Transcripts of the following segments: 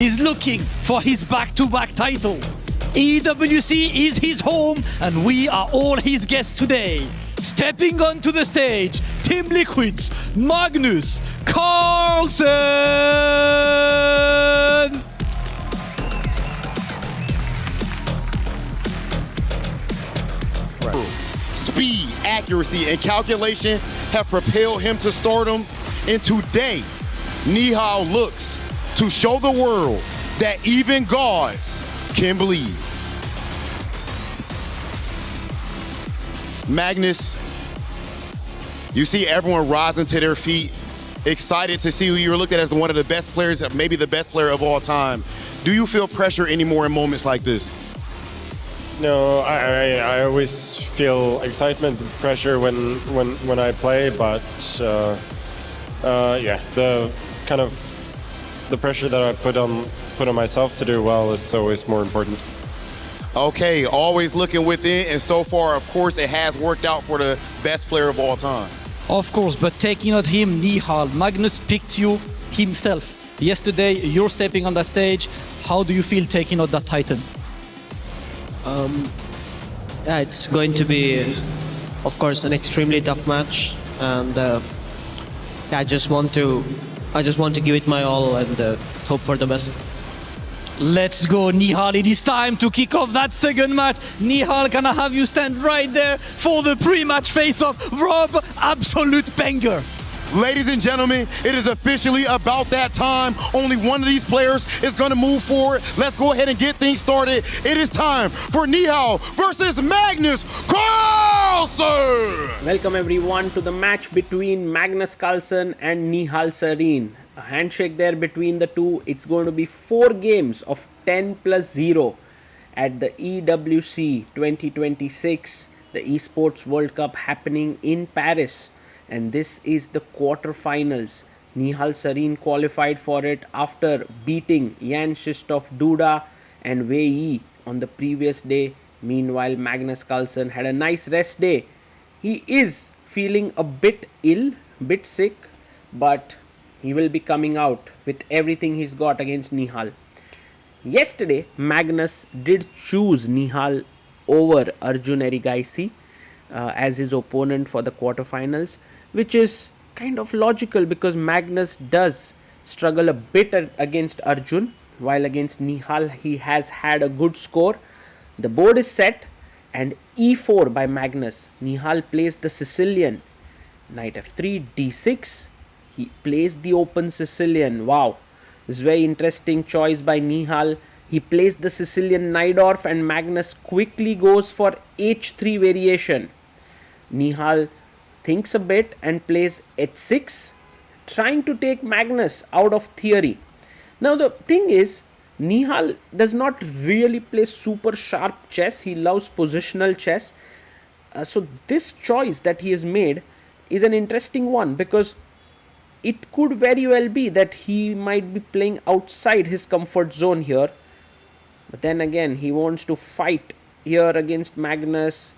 He's looking for his back-to-back title. EWC is his home and we are all his guests today. Stepping onto the stage, Team Liquid's Magnus Carlsen! Speed, accuracy, and calculation have propelled him to stardom, and today, Nihal looks to show the world that even gods can bleed. Magnus, you see everyone rising to their feet, excited to see who you're looked at as one of the best players, maybe the best player of all time. Do you feel pressure anymore in moments like this? No, I always feel excitement and pressure when I play, but yeah, the kind of the pressure that I put on myself to do well is always more important. Okay, always looking within, and so far, of course, it has worked out for the best player of all time. Of course, but taking out him, Nihal, Magnus picked you himself. Yesterday, you're stepping on that stage. How do you feel taking out that Titan? Yeah, it's going to be, of course, an extremely tough match, and yeah, I just want to give it my all and hope for the best. Let's go, Nihal. It is time to kick off that second match. Nihal, can I have you stand right there for the pre-match face-off? Rob, absolute banger. Ladies and gentlemen, it is officially about that time. Only one of these players is going to move forward. Let's go ahead and get things started. It is time for Nihal versus Magnus Carlsen! Welcome everyone to the match between Magnus Carlsen and Nihal Sarin. A handshake there between the two. It's going to be 4 games of 10+0 at the EWC 2026, the Esports World Cup happening in Paris. And this is the quarterfinals. Nihal Sarin qualified for it after beating Jan Krzysztof Duda and Wei Yi on the previous day. Meanwhile, Magnus Carlsen had a nice rest day. He is feeling a bit ill, bit sick, but he will be coming out with everything he's got against Nihal. Yesterday, Magnus did choose Nihal over Arjun Erigaisi as his opponent for the quarterfinals, which is kind of logical because Magnus does struggle a bit against Arjun, while against Nihal he has had a good score. The board is set and e4 by Magnus. Nihal plays the Sicilian. Knight f3, d6. He plays the open Sicilian. Wow, this is very interesting choice by Nihal. He plays the Sicilian Najdorf and Magnus quickly goes for h3 variation. Nihal thinks a bit and plays h6, trying to take Magnus out of theory. Now the thing is, Nihal does not really play super sharp chess. He loves positional chess. So this choice that he has made is an interesting one because it could very well be that he might be playing outside his comfort zone here. But then again, he wants to fight here against Magnus.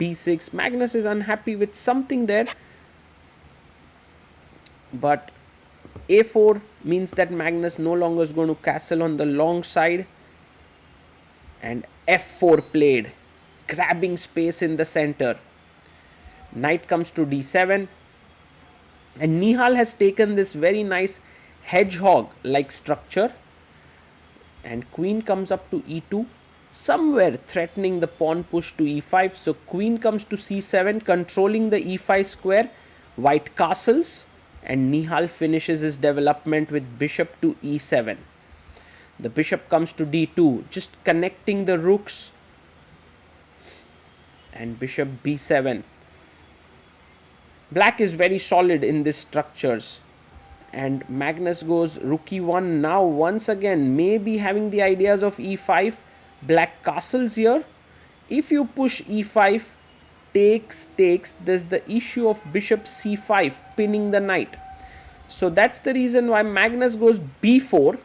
b6. Magnus is unhappy with something there. But a4 means that Magnus no longer is going to castle on the long side. And f4 played, grabbing space in the center. Knight comes to d7. And Nihal has taken this very nice hedgehog-like structure. And queen comes up to e2, somewhere threatening the pawn push to e5. So queen comes to c7, controlling the e5 square. White castles, and Nihal finishes his development with bishop to e7. The bishop comes to d2, just connecting the rooks. And bishop b7. Black is very solid in these structures. And Magnus goes rook e1 now once again, maybe having the ideas of e5. Black castles here. If you push e5, takes, there's the issue of bishop c5 pinning the knight. So that's the reason why Magnus goes b4.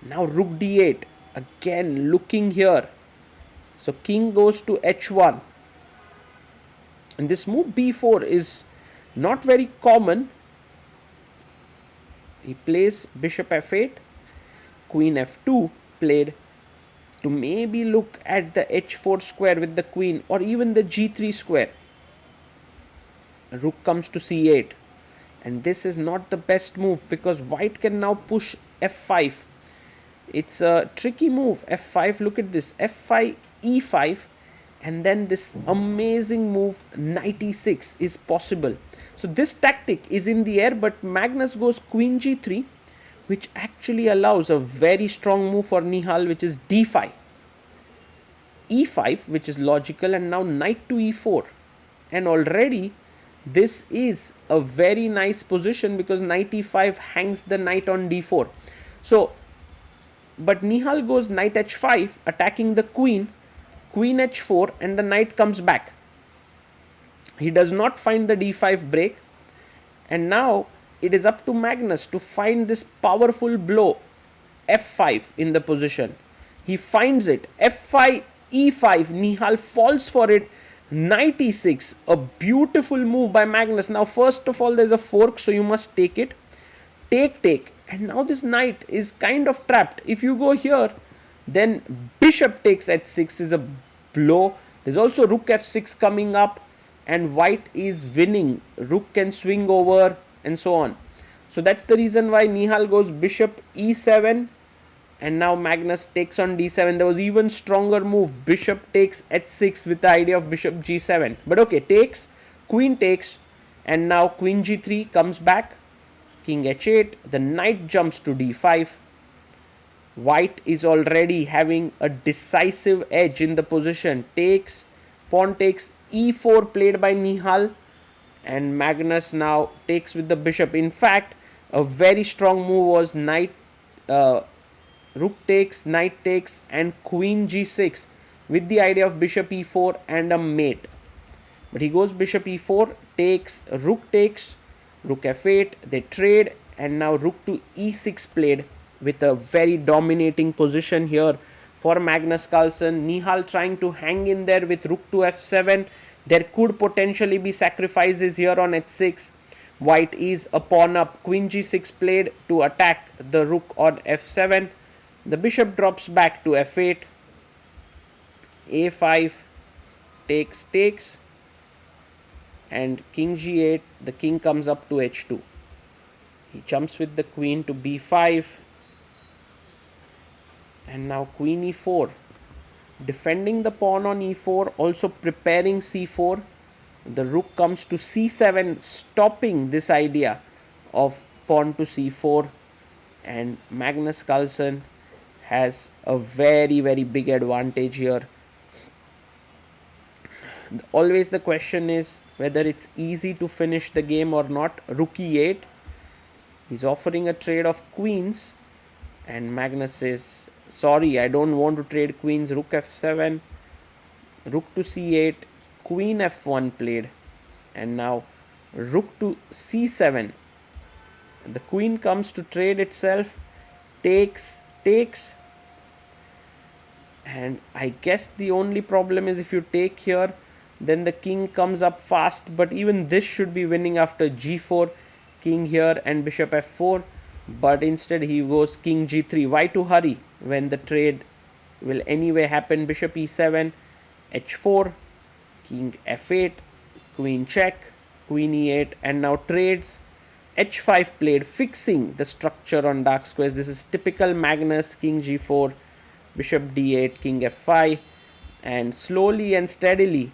Now rook d8. Again looking here. So king goes to h1. And this move b4 is not very common. He plays bishop f8, queen f2 played to maybe look at the h4 square with the queen, or even the g3 square. Rook comes to c8, and this is not the best move because white can now push f5. It's a tricky move. f5, look at this, f5 e5, and then this amazing move knight e6 is possible. So this tactic is in the air, but Magnus goes queen g3, which actually allows a very strong move for Nihal, which is d5, e5, which is logical, and now knight to e4. And already this is a very nice position because knight e5 hangs the knight on d4. So, but Nihal goes knight h5, attacking the queen, queen h4, and the knight comes back. He does not find the d5 break, and now it is up to Magnus to find this powerful blow f5 in the position. He finds it, f5 e5, Nihal falls for it, knight e6, a beautiful move by Magnus. Now first of all there's a fork, so you must take it, take, and now this knight is kind of trapped. If you go here, then bishop takes h6 is a blow. There's also rook f6 coming up, and white is winning. Rook can swing over and so on. So that's the reason why Nihal goes bishop e7, and now Magnus takes on d7. There was even stronger move, bishop takes h6 with the idea of bishop g7. But okay, takes, and now queen g3 comes back, king h8, the knight jumps to d5. White is already having a decisive edge in the position. Takes, pawn takes e4 played by Nihal, and Magnus now takes with the bishop. In fact, a very strong move was knight, rook takes, knight takes, and queen g6 with the idea of bishop e4 and a mate. But he goes bishop e4, takes, rook f8, they trade, and now rook to e6 played with a very dominating position here for Magnus Carlsen. Nihal trying to hang in there with rook to f7. There could potentially be sacrifices here on h6. White is a pawn up, queen g6 played to attack the rook on f7. The bishop drops back to f8, a5, takes, and king g8, the king comes up to h2. He jumps with the queen to b5, and now queen e4, defending the pawn on e4, also preparing c4. The rook comes to c7, stopping this idea of pawn to c4, and Magnus Carlsen has a very big advantage here. Always the question is whether it's easy to finish the game or not. Rook e8, he's offering a trade of queens, and Magnus says, sorry, I don't want to trade queens. Rook f7, rook to c8, queen f1 played, and now rook to c7. The queen comes to trade itself, takes, and I guess the only problem is if you take here, then the king comes up fast, but even this should be winning after g4, king here, and bishop f4, but instead he goes king g3. Why to hurry when the trade will anyway happen? Bishop e7, h4, king f8, queen check, queen e8, and now trades. h5 played, fixing the structure on dark squares. This is typical Magnus. King g4, bishop d8, king f5, and slowly and steadily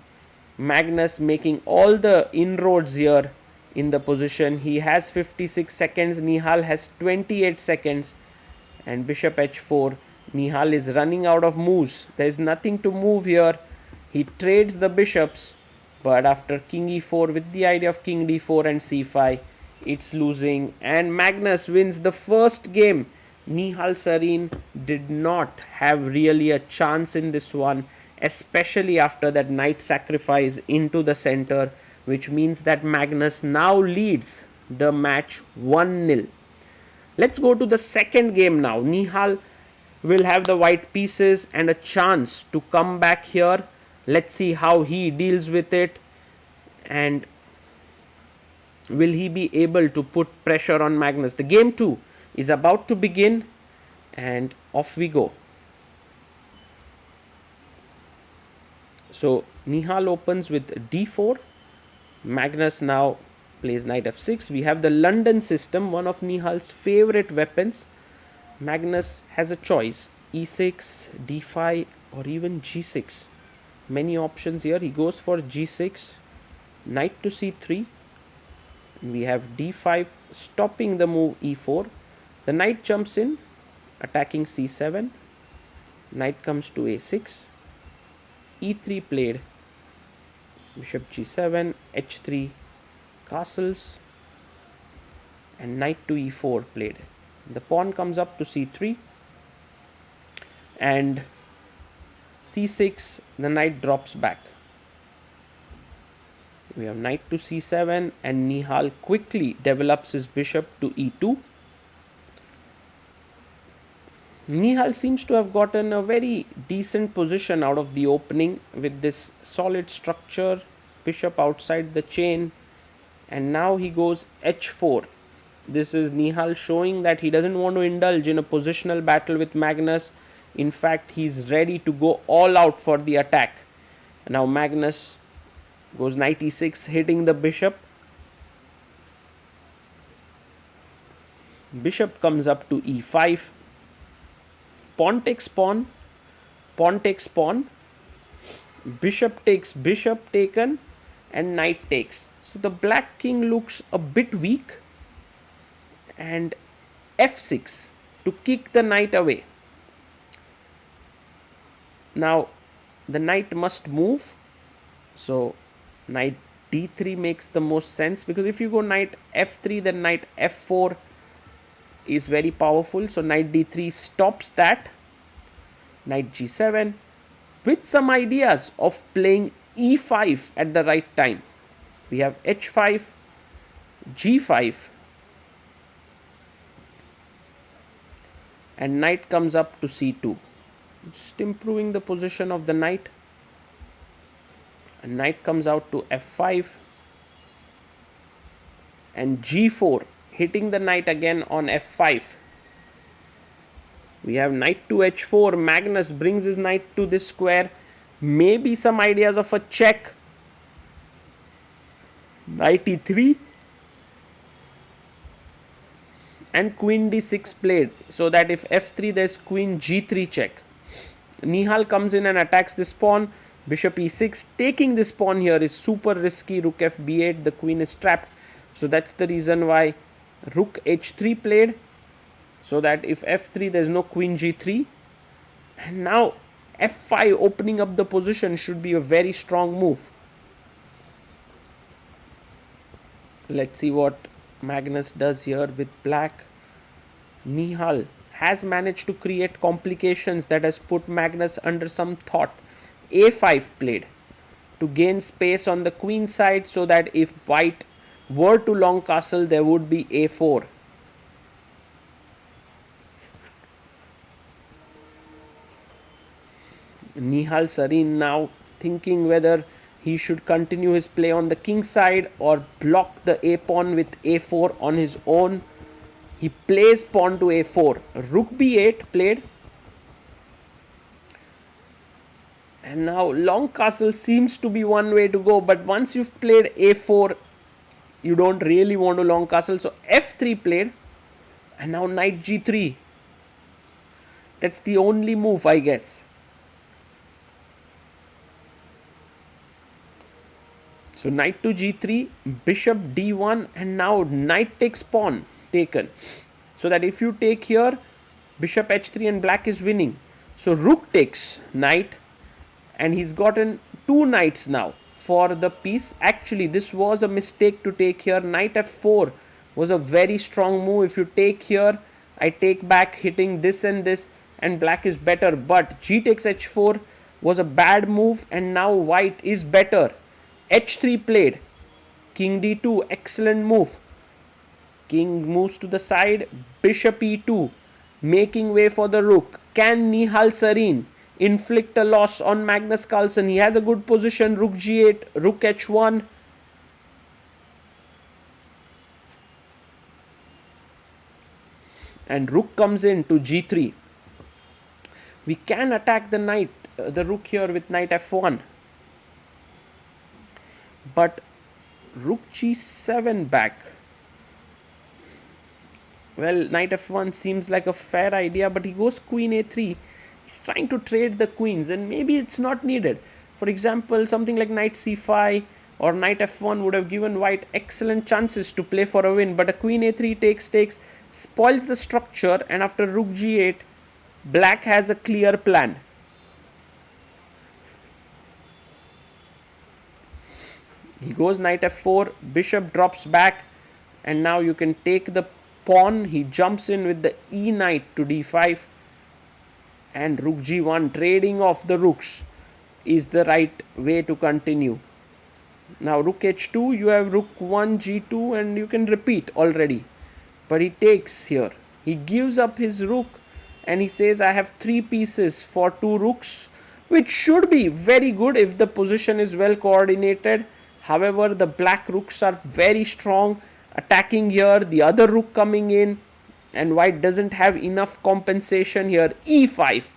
Magnus making all the inroads here in the position. He has 56 seconds, Nihal has 28 seconds, and bishop h4. Nihal is running out of moves. There is nothing to move here. He trades the bishops, but after king e4 with the idea of king d4 and c5, it's losing, and Magnus wins the first game. Nihal Sarin did not have really a chance in this one, especially after that knight sacrifice into the center, which means that Magnus now leads the match 1-0. Let's go to the second game now. Nihal will have the white pieces and a chance to come back here. Let's see how he deals with it, and will he be able to put pressure on Magnus. The game 2 is about to begin. and off we go. So Nihal opens with d4. Magnus now plays knight f6. We have the London system, one of Nihal's favorite weapons. Magnus has a choice, e6, d5 or even g6. Many options here. He goes for g6, knight to c3. We have d5 stopping the move e4. The knight jumps in, attacking c7. Knight comes to a6. e3 played, bishop g7, h3 castles, and knight to e4 played. The pawn comes up to c3, and c6, the knight drops back. We have knight to c7, and Nihal quickly develops his bishop to e2. Nihal seems to have gotten a very decent position out of the opening with this solid structure, bishop outside the chain, and now he goes h4. This is Nihal showing that he doesn't want to indulge in a positional battle with Magnus. In fact, he's ready to go all out for the attack. Now Magnus goes knight e6, hitting the bishop. Bishop comes up to e5. Pawn takes pawn, pawn takes pawn, bishop takes bishop taken, and knight takes. So the black king looks a bit weak, and f6 to kick the knight away. Now the knight must move, so knight d3 makes the most sense, because if you go knight f3, then knight f4 is very powerful. So knight d3 stops that. Knight g7 with some ideas of playing e5 at the right time. We have h5, g5, and knight comes up to c2, just improving the position of the knight. And knight comes out to f5 and g4, hitting the knight again on f5. We have knight to h4. Magnus brings his knight to this square. Maybe some ideas of a check. Knight e3 and queen d6 played, so that if f3, there's queen g3 check. Nihal comes in and attacks this pawn. Bishop e6. Taking this pawn here is super risky. Rook f b8. The queen is trapped. So that's the reason why rook h3 played, so that if f3, there's no queen g3. And now f5, opening up the position, should be a very strong move. Let's see what Magnus does here with black. Nihal has managed to create complications that has put Magnus under some thought. a5 played to gain space on the queen side, so that if white were to long castle, there would be a4. Nihal Sarin now thinking whether he should continue his play on the king side or block the a pawn with a4 on his own. He plays pawn to a4. Rook b8 played. And now long castle seems to be one way to go, but once you've played a4, you don't really want to long castle. So f3 played, and now knight g3. That's the only move, I guess. So knight to g3, bishop d1, and now knight takes pawn taken. So that if you take here, bishop h3 and black is winning. So rook takes knight, and he's gotten two knights now for the piece. Actually, this was a mistake to take here. Knight f4 was a very strong move. If you take here, I take back, hitting this, and black is better. But g takes h4 was a bad move, and now white is better. h3 played, king d2, excellent move. King moves to the side, bishop e2, making way for the rook. Can Nihal Sarin inflict a loss on Magnus Carlsen? He has a good position. Rook g8, rook h1. And rook comes in to g3. We can attack the knight, the rook here with knight f1. But rook g7 back. Well, knight f1 seems like a fair idea, but he goes queen a3. He's trying to trade the queens, and maybe it's not needed. For example, something like knight c5 or knight f1 would have given white excellent chances to play for a win, but a queen a3 takes, spoils the structure, and after rook g8, black has a clear plan. He goes knight f4, bishop drops back, and now you can take the pawn. He jumps in with the e knight to d5, and rook g1, trading off the rooks is the right way to continue. Now rook h2, you have rook 1 g2, and you can repeat already, but he takes here. He gives up his rook and he says, I have 3 pieces for 2 rooks, which should be very good if the position is well coordinated. However, the black rooks are very strong, attacking here, the other rook coming in, and white doesn't have enough compensation here. e5,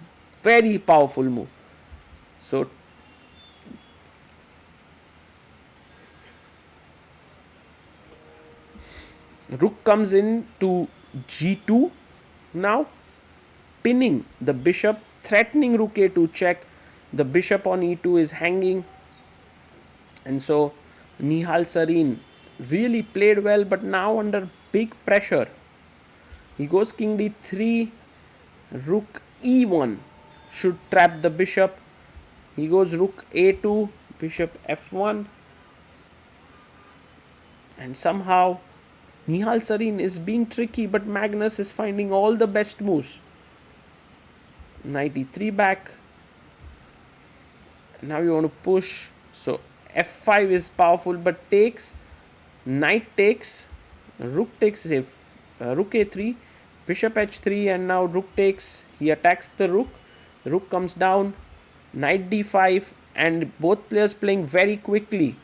very powerful move. So rook comes in to g2 now, pinning the bishop, threatening rook a2 check. The bishop on e2 is hanging, and so Nihal Sarin really played well, but now under big pressure. He goes king d3, rook e1 should trap the bishop. He goes rook a2, bishop f1, and somehow Nihal Sarin is being tricky, but Magnus is finding all the best moves. Knight e3 back. Now you want to push, so f5 is powerful, but takes, knight takes, rook takes, rook a3, bishop h3, and now rook takes. He attacks the rook comes down, knight d5, and both players playing very quickly.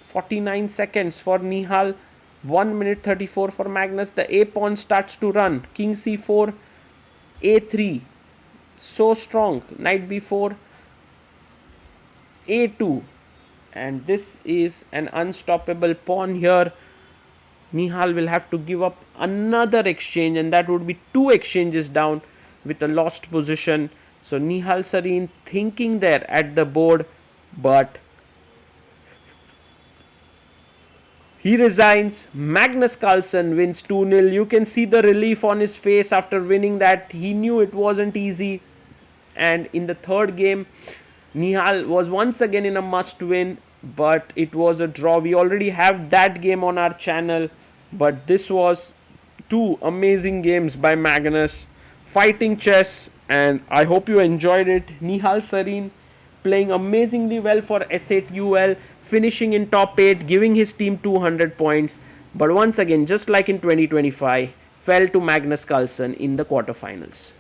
49 seconds for Nihal, 1 minute 34 for Magnus. The a pawn starts to run, king c4, a3, so strong, knight b4, a2, and this is an unstoppable pawn here. Nihal will have to give up another exchange, and that would be 2 exchanges down with a lost position. So Nihal Sarin thinking there at the board, but he resigns. Magnus Carlsen wins 2-0. You can see the relief on his face after winning that. He knew it wasn't easy, and in the third game Nihal was once again in a must win, but it was a draw. We already have that game on our channel, but this was 2 amazing games by Magnus, fighting chess, and I hope you enjoyed it. Nihal Sarin playing amazingly well for S8UL, finishing in top 8, giving his team 200 points, but once again, just like in 2025, fell to Magnus Carlsen in the quarterfinals.